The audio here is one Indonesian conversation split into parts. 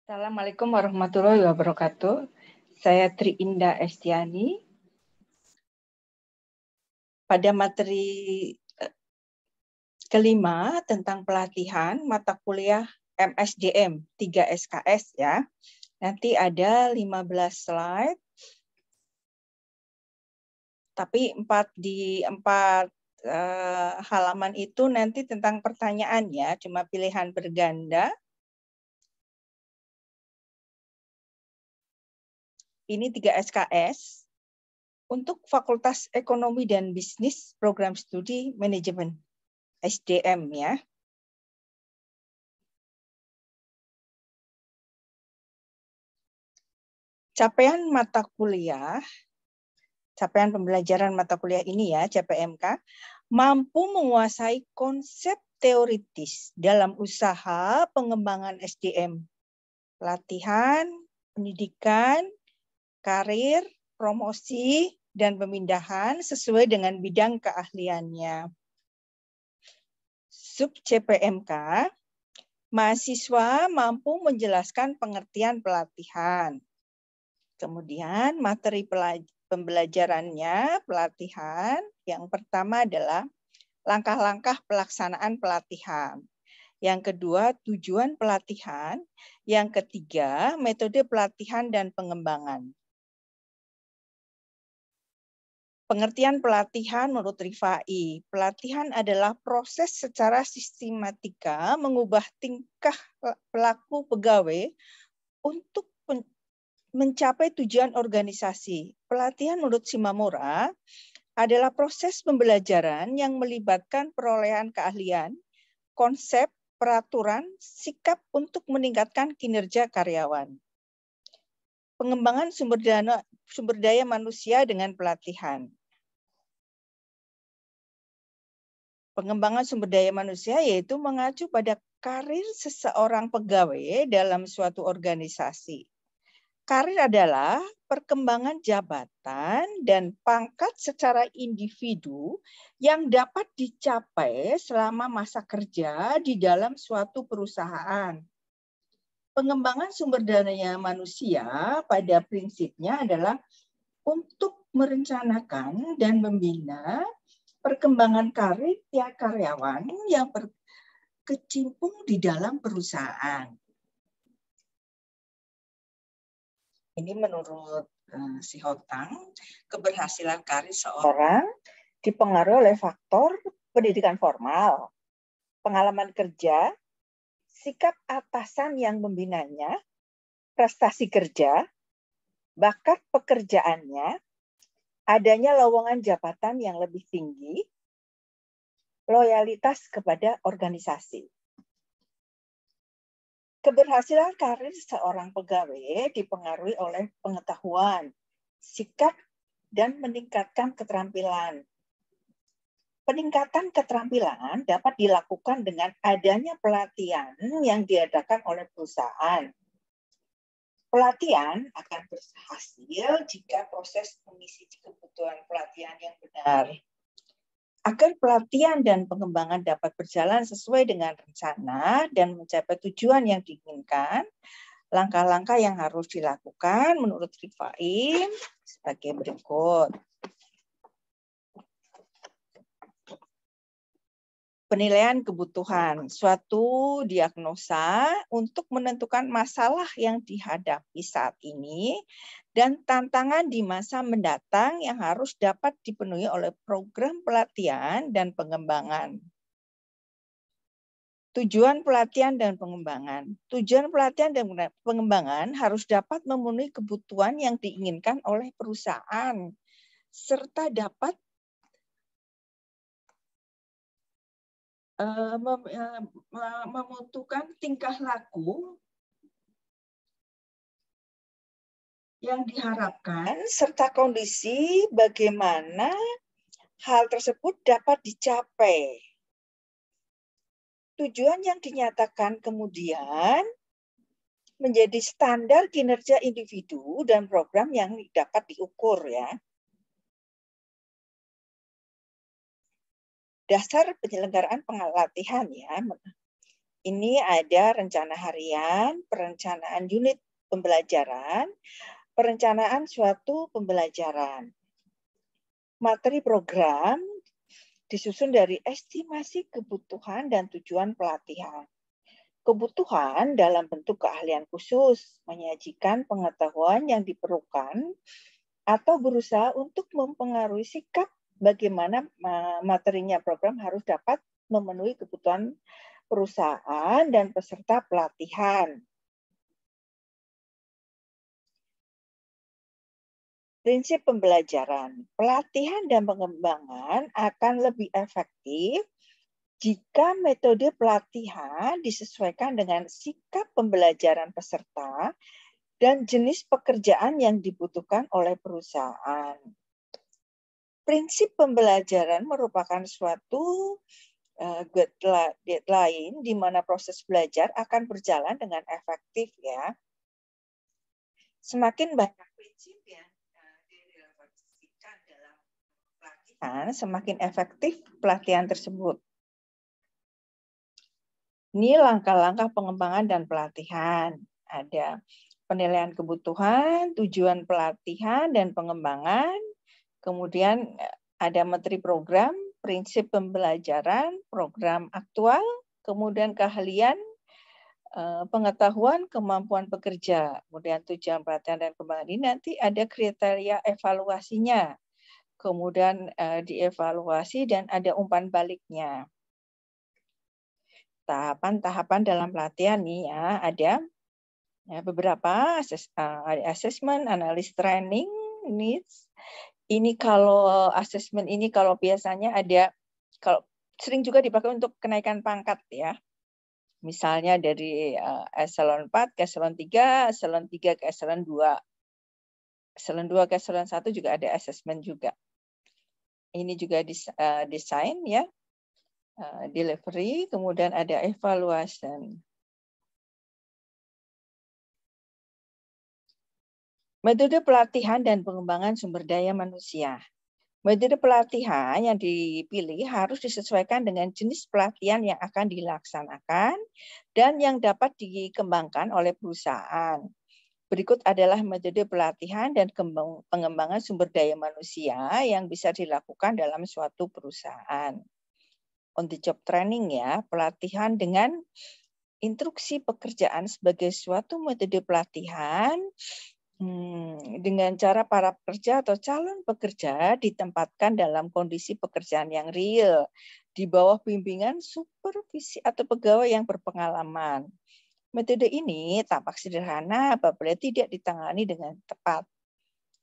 Assalamualaikum warahmatullahi wabarakatuh. Saya Tri Indah Estiani. Pada materi kelima tentang pelatihan mata kuliah MSDM 3 SKS ya. Nanti ada 15 slide. Tapi empat halaman itu nanti tentang pertanyaan ya, cuma pilihan berganda. Ini 3 SKS untuk Fakultas Ekonomi dan Bisnis Program Studi Manajemen SDM ya. Capaian pembelajaran mata kuliah ini ya, CPMK, mampu menguasai konsep teoritis dalam usaha pengembangan SDM, pelatihan, pendidikan, karir, promosi, dan pemindahan sesuai dengan bidang keahliannya. Sub CPMK, mahasiswa mampu menjelaskan pengertian pelatihan. Kemudian materi pembelajarannya, pelatihan, yang pertama adalah langkah-langkah pelaksanaan pelatihan. Yang kedua, tujuan pelatihan. Yang ketiga, metode pelatihan dan pengembangan. Pengertian pelatihan menurut Rifai. Pelatihan adalah proses secara sistematika mengubah tingkah pelaku pegawai untuk mencapai tujuan organisasi. Pelatihan menurut Shimamura adalah proses pembelajaran yang melibatkan perolehan keahlian, konsep, peraturan, sikap untuk meningkatkan kinerja karyawan. Pengembangan sumber daya manusia dengan pelatihan. Pengembangan sumber daya manusia yaitu mengacu pada karir seseorang pegawai dalam suatu organisasi. Karir adalah perkembangan jabatan dan pangkat secara individu yang dapat dicapai selama masa kerja di dalam suatu perusahaan. Pengembangan sumber daya manusia pada prinsipnya adalah untuk merencanakan dan membina perkembangan karir tiap karyawan yang berkecimpung di dalam perusahaan. Ini menurut si Hotang, keberhasilan karir seorang dipengaruhi oleh faktor pendidikan formal, pengalaman kerja, sikap atasan yang membinanya, prestasi kerja, bakat pekerjaannya, adanya lowongan jabatan yang lebih tinggi, loyalitas kepada organisasi. Keberhasilan karir seorang pegawai dipengaruhi oleh pengetahuan, sikap, dan meningkatkan keterampilan. Peningkatan keterampilan dapat dilakukan dengan adanya pelatihan yang diadakan oleh perusahaan. Pelatihan akan berhasil jika proses mengisi kebutuhan pelatihan yang benar. Agar pelatihan dan pengembangan dapat berjalan sesuai dengan rencana dan mencapai tujuan yang diinginkan, langkah-langkah yang harus dilakukan menurut Rifai sebagai berikut. Penilaian kebutuhan, suatu diagnosa untuk menentukan masalah yang dihadapi saat ini dan tantangan di masa mendatang yang harus dapat dipenuhi oleh program pelatihan dan pengembangan. Tujuan pelatihan dan pengembangan. Tujuan pelatihan dan pengembangan harus dapat memenuhi kebutuhan yang diinginkan oleh perusahaan serta dapat membutuhkan tingkah laku yang diharapkan serta kondisi bagaimana hal tersebut dapat dicapai. Tujuan yang dinyatakan kemudian menjadi standar kinerja individu dan program yang dapat diukur ya. Dasar penyelenggaraan pelatihan ya. ini ada rencana harian, perencanaan unit pembelajaran, perencanaan suatu pembelajaran. Materi program disusun dari estimasi kebutuhan dan tujuan pelatihan. Kebutuhan dalam bentuk keahlian khusus, menyajikan pengetahuan yang diperlukan, atau berusaha untuk mempengaruhi sikap bagaimana materinya program harus dapat memenuhi kebutuhan perusahaan dan peserta pelatihan. Prinsip pembelajaran, pelatihan dan pengembangan akan lebih efektif jika metode pelatihan disesuaikan dengan sikap pembelajaran peserta dan jenis pekerjaan yang dibutuhkan oleh perusahaan. Prinsip pembelajaran merupakan suatu guideline di mana proses belajar akan berjalan dengan efektif ya. Semakin banyak prinsip yang direfleksikan dalam pelatihan, semakin efektif pelatihan tersebut. Ini langkah-langkah pengembangan dan pelatihan. Ada penilaian kebutuhan, tujuan pelatihan dan pengembangan, kemudian ada materi program, prinsip pembelajaran, program aktual, kemudian keahlian, pengetahuan, kemampuan bekerja, kemudian tujuan pelatihan dan pengembangan ini nanti ada kriteria evaluasinya, kemudian dievaluasi dan ada umpan baliknya. Tahapan-tahapan dalam pelatihan nih ya, ada beberapa assessment, analis training, needs. Ini kalau assessment ini kalau biasanya ada, kalau sering juga dipakai untuk kenaikan pangkat ya. Misalnya dari eselon 4 ke eselon 3, eselon 3 ke eselon 2. Eselon 2 ke eselon 1 juga ada assessment juga. Ini juga desain ya, delivery, kemudian ada evaluation. Metode pelatihan dan pengembangan sumber daya manusia. Metode pelatihan yang dipilih harus disesuaikan dengan jenis pelatihan yang akan dilaksanakan dan yang dapat dikembangkan oleh perusahaan. Berikut adalah metode pelatihan dan pengembangan sumber daya manusia yang bisa dilakukan dalam suatu perusahaan. On the job training ya, pelatihan dengan instruksi pekerjaan sebagai suatu metode pelatihan dengan cara para pekerja atau calon pekerja ditempatkan dalam kondisi pekerjaan yang real di bawah bimbingan supervisi atau pegawai yang berpengalaman. Metode ini tampak sederhana apabila tidak ditangani dengan tepat.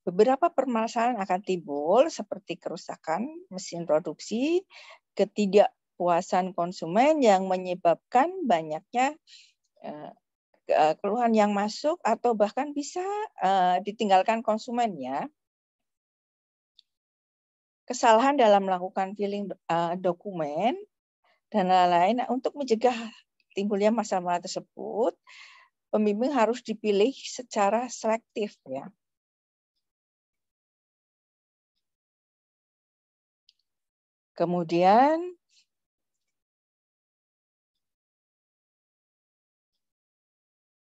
Beberapa permasalahan akan timbul seperti kerusakan mesin produksi, ketidakpuasan konsumen yang menyebabkan banyaknya keluhan yang masuk atau bahkan bisa ditinggalkan konsumen ya. Kesalahan dalam melakukan filling dokumen dan lain-lain. Untuk mencegah timbulnya masalah tersebut, pembimbing harus dipilih secara selektif ya. Kemudian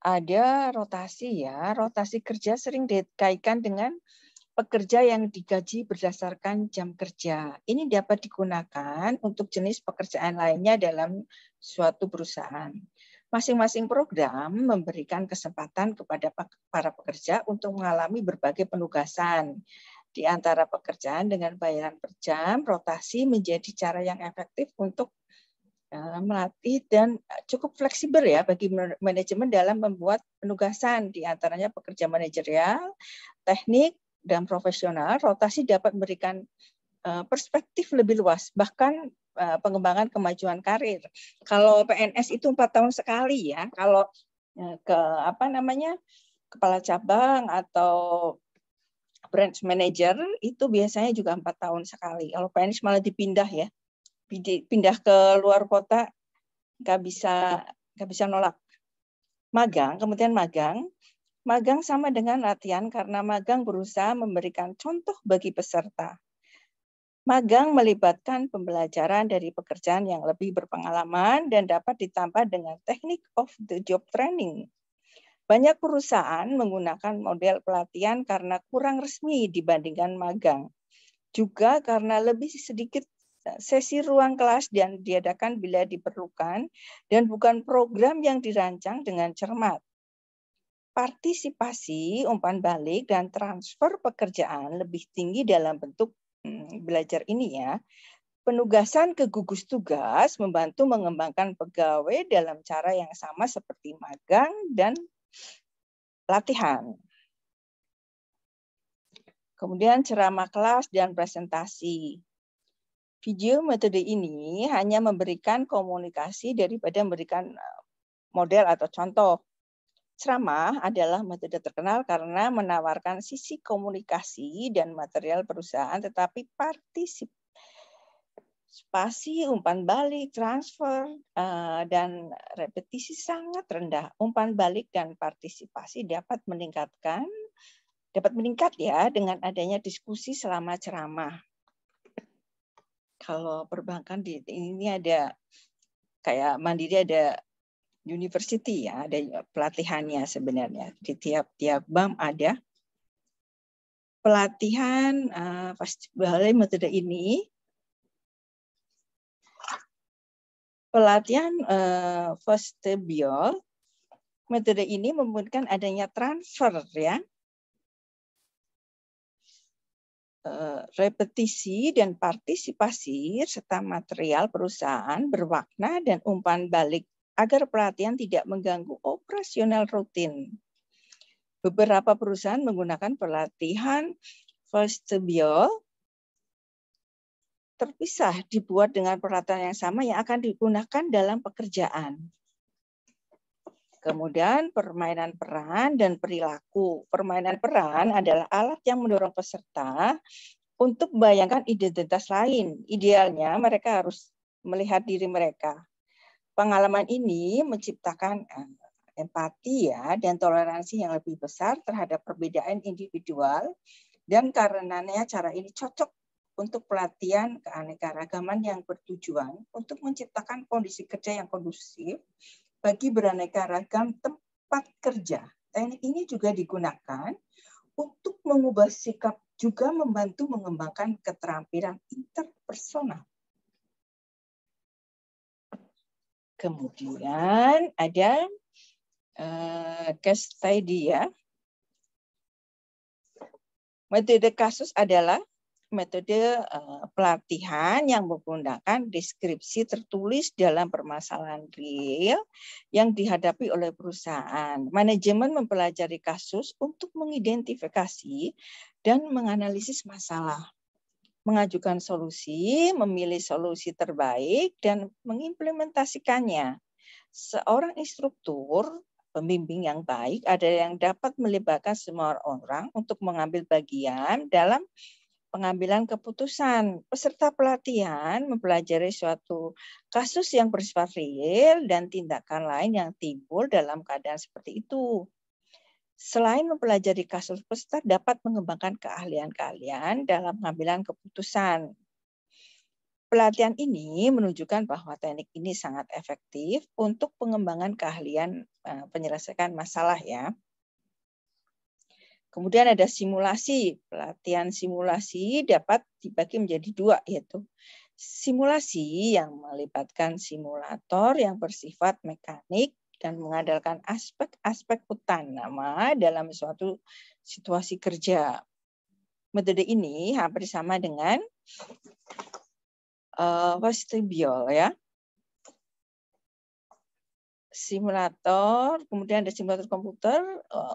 ada rotasi ya, rotasi kerja sering dikaitkan dengan pekerja yang digaji berdasarkan jam kerja. Ini dapat digunakan untuk jenis pekerjaan lainnya dalam suatu perusahaan. Masing-masing program memberikan kesempatan kepada para pekerja untuk mengalami berbagai penugasan. Di antara pekerjaan dengan bayaran per jam, rotasi menjadi cara yang efektif untuk melatih dan cukup fleksibel ya bagi manajemen dalam membuat penugasan, di antaranya pekerja manajerial, teknik, dan profesional. Rotasi dapat memberikan perspektif lebih luas, bahkan pengembangan kemajuan karir. Kalau PNS itu 4 tahun sekali ya, kalau ke kepala cabang atau branch manager itu biasanya juga 4 tahun sekali. Kalau PNS malah dipindah ya. Pindah ke luar kota nggak bisa nolak. Kemudian magang sama dengan latihan karena magang berusaha memberikan contoh bagi peserta. Magang melibatkan pembelajaran dari pekerjaan yang lebih berpengalaman dan dapat ditambah dengan teknik of the job training. Banyak perusahaan menggunakan model pelatihan karena kurang resmi dibandingkan magang. Juga karena lebih sedikit sesi ruang kelas dan diadakan bila diperlukan dan bukan program yang dirancang dengan cermat. Partisipasi, umpan balik, dan transfer pekerjaan lebih tinggi dalam bentuk belajar ini ya. Penugasan ke gugus tugas membantu mengembangkan pegawai dalam cara yang sama seperti magang dan latihan. Kemudian ceramah kelas dan presentasi. Video metode ini hanya memberikan komunikasi daripada memberikan model atau contoh. Ceramah adalah metode terkenal karena menawarkan sisi komunikasi dan material perusahaan, tetapi partisipasi, umpan balik, transfer, dan repetisi sangat rendah. Umpan balik dan partisipasi dapat meningkat ya dengan adanya diskusi selama ceramah. Kalau perbankan ini ada kayak Mandiri ada university ya, ada pelatihannya sebenarnya. Di tiap bank ada pelatihan melalui metode ini. Pelatihan vestibular, metode ini memungkinkan adanya transfer ya, repetisi dan partisipasi serta material perusahaan bermakna dan umpan balik agar pelatihan tidak mengganggu operasional rutin. Beberapa perusahaan menggunakan pelatihan vestibular terpisah dibuat dengan peralatan yang sama yang akan digunakan dalam pekerjaan. Kemudian permainan peran dan perilaku. Permainan peran adalah alat yang mendorong peserta untuk membayangkan identitas lain. Idealnya mereka harus melihat diri mereka. Pengalaman ini menciptakan empati ya dan toleransi yang lebih besar terhadap perbedaan individual, dan karenanya cara ini cocok untuk pelatihan keanekaragaman yang bertujuan untuk menciptakan kondisi kerja yang kondusif bagi beraneka ragam tempat kerja. Teknik ini juga digunakan untuk mengubah sikap, juga membantu mengembangkan keterampilan interpersonal. Kemudian ada case study ya. Metode kasus adalah metode pelatihan yang menggunakan deskripsi tertulis dalam permasalahan real yang dihadapi oleh perusahaan. Manajemen mempelajari kasus untuk mengidentifikasi dan menganalisis masalah, mengajukan solusi, memilih solusi terbaik, dan mengimplementasikannya. Seorang instruktur, pembimbing yang baik, ada yang dapat melibatkan semua orang untuk mengambil bagian dalam pengambilan keputusan. Peserta pelatihan mempelajari suatu kasus yang bersifat real dan tindakan lain yang timbul dalam keadaan seperti itu. Selain mempelajari kasus, peserta dapat mengembangkan keahlian-keahlian dalam pengambilan keputusan. Pelatihan ini menunjukkan bahwa teknik ini sangat efektif untuk pengembangan keahlian penyelesaian masalah ya. Kemudian ada simulasi. Pelatihan simulasi dapat dibagi menjadi dua, yaitu simulasi yang melibatkan simulator yang bersifat mekanik dan mengandalkan aspek-aspek utama dalam suatu situasi kerja. Metode ini hampir sama dengan vestibular ya. Simulator, kemudian ada simulator komputer.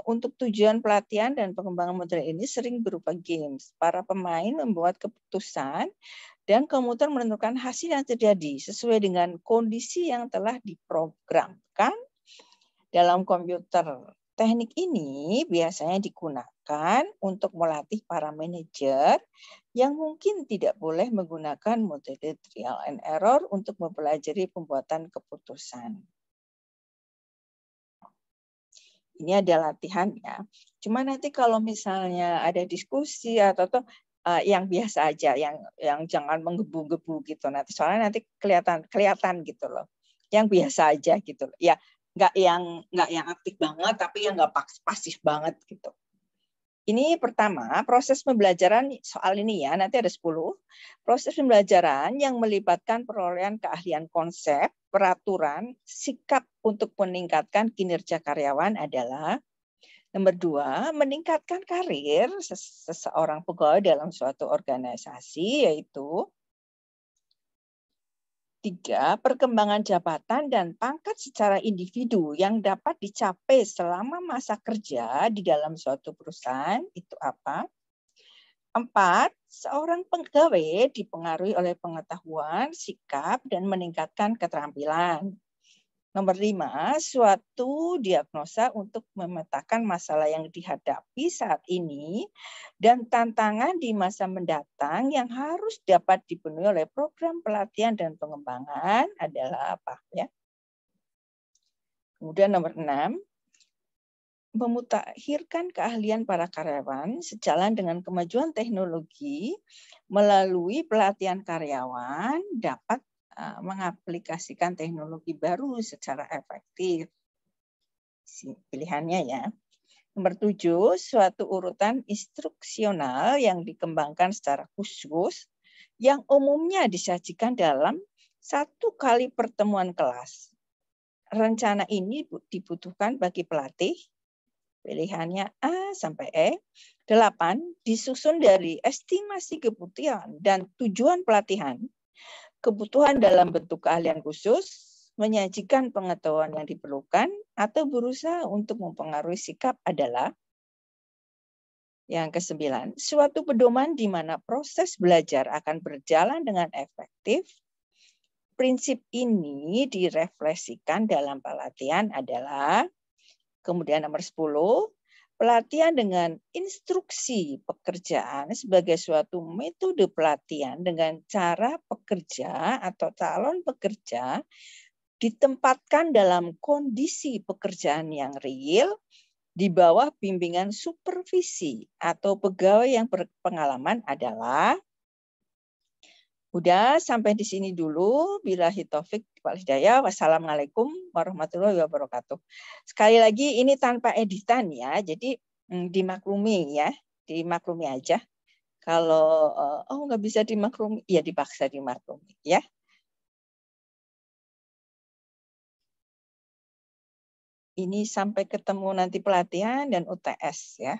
Untuk tujuan pelatihan dan pengembangan model ini sering berupa games. Para pemain membuat keputusan dan komputer menentukan hasil yang terjadi sesuai dengan kondisi yang telah diprogramkan dalam komputer. Teknik ini biasanya digunakan untuk melatih para manajer yang mungkin tidak boleh menggunakan metode trial and error untuk mempelajari pembuatan keputusan. Ini ada latihan ya. Cuma nanti kalau misalnya ada diskusi atau yang biasa aja, yang jangan menggebu-gebu gitu. Soalnya nanti kelihatan gitu loh. Yang biasa aja gitu. Ya, nggak yang aktif banget, tapi yang nggak pasif banget gitu. Ini pertama, proses pembelajaran soal ini ya, nanti ada 10. Proses pembelajaran yang melibatkan perolehan keahlian konsep, peraturan, sikap untuk meningkatkan kinerja karyawan adalah nomor 2, meningkatkan karir seseorang pegawai dalam suatu organisasi, yaitu 3, perkembangan jabatan dan pangkat secara individu yang dapat dicapai selama masa kerja di dalam suatu perusahaan, itu apa? 4, seorang pegawai dipengaruhi oleh pengetahuan, sikap, dan meningkatkan keterampilan. Nomor 5, suatu diagnosa untuk memetakan masalah yang dihadapi saat ini dan tantangan di masa mendatang yang harus dapat dipenuhi oleh program pelatihan dan pengembangan adalah apa ya? Kemudian nomor 6, memutakhirkan keahlian para karyawan sejalan dengan kemajuan teknologi melalui pelatihan karyawan dapat mengaplikasikan teknologi baru secara efektif. Pilihannya ya. Nomor 7, suatu urutan instruksional yang dikembangkan secara khusus yang umumnya disajikan dalam satu kali pertemuan kelas. Rencana ini dibutuhkan bagi pelatih. Pilihannya A sampai E. 8, disusun dari estimasi kebutuhan dan tujuan pelatihan. Kebutuhan dalam bentuk keahlian khusus, menyajikan pengetahuan yang diperlukan, atau berusaha untuk mempengaruhi sikap adalah yang ke-9, suatu pedoman di mana proses belajar akan berjalan dengan efektif. Prinsip ini direfleksikan dalam pelatihan adalah, kemudian nomor 10, pelatihan dengan instruksi pekerjaan sebagai suatu metode pelatihan dengan cara pekerja atau calon pekerja ditempatkan dalam kondisi pekerjaan yang real di bawah bimbingan supervisi atau pegawai yang berpengalaman adalah. Udah sampai di sini dulu. Billahi taufik wal hidayah. Wassalamualaikum warahmatullahi wabarakatuh. Sekali lagi ini tanpa editan ya. Jadi dimaklumi ya. Dimaklumi aja. Kalau nggak bisa dimaklumi, ya dipaksa dimaklumi ya. Ini sampai ketemu nanti pelatihan dan UTS ya.